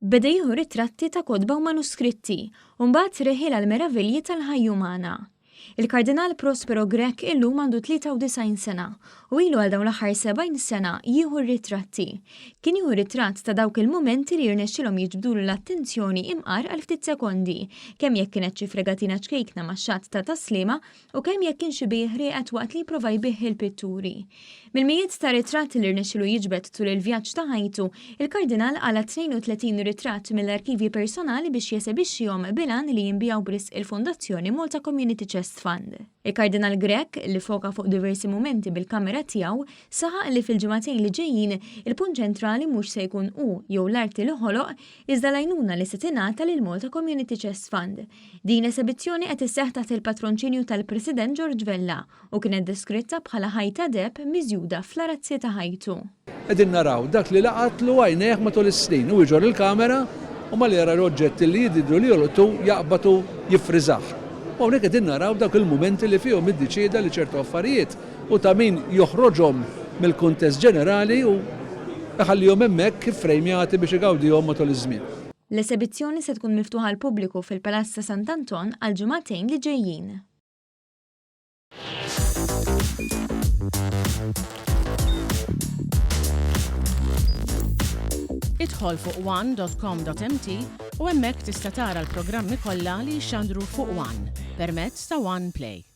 Beda jieħu ritratti ta' kodba u manuskritti, u mbagħad reħil għal meravilji tal-ħajjumana. Il-Kardinal Prospero Grech illum għandu 93 sena u ilu għal dawn l-aħħar 70 sena jieħu ritratti. Kien jieħu ritratt ta' dawk il-momenti li jirnexxilhom jiġbdulu l-attenzjoni imqar għal ftit sekondi, kemm jekk kienet xi fregatina ċkejkna max-xatt ta' taslima u kemm jekk kien xi bieħ qed waqt li jipprova jbih il-pitturi. Mill-mijiet ta' ritratti li rnexxilu jiġbed tul il-vjaġġ ta' ħajtu, il-Kardinal għala 32 ritratt mill-arkivji personali biex jesebixxihom bilan li jinbijaw bris il-Fondazzjoni Malta Community Chest Fund. Il-Kardinal Grech li foka fuq diversi momenti bil-kamera tiegħu saħaq li fil-ġimagħtejn li ġejjin il-punt ċentrali mhux se jkun jew l-arti li ħoloq iżda l-għajnuna li se tingħata lil Malta Community Chest Fund. Din esibizzjoni qed isseħħ taħt il-patronċinju tal-President George Vella u kienet deskritta bħala ħajta deb miżjuda fl-arazzi ta' ħajtu. Qegħdin naraw dak li laqatlu għajnejh matul is-snin u jġor il-kamera u ma li jara l-oġġetti li jidhru li jolqtu jaqbatu jiffriżaħ. U hawnhekk qegħdin naraw dak il-mumenti li fihom iddeċieda li ċertu affarijiet u ta' min joħroġhom mill-kuntest ġenerali u iħallihom hemmhekk iffrejmjati biex igawdihom matul iż-żmien. L-esibizzjoni se tkun miftuħa għal pubbliku fil-Palazz ta' Sant'Anton għal ġimagħtejn li ġejjin. Idħol fuq one.com.mt u hemmhekk tista' tara l-programmi kollha li jxandru fuq One permezz ta' One Play.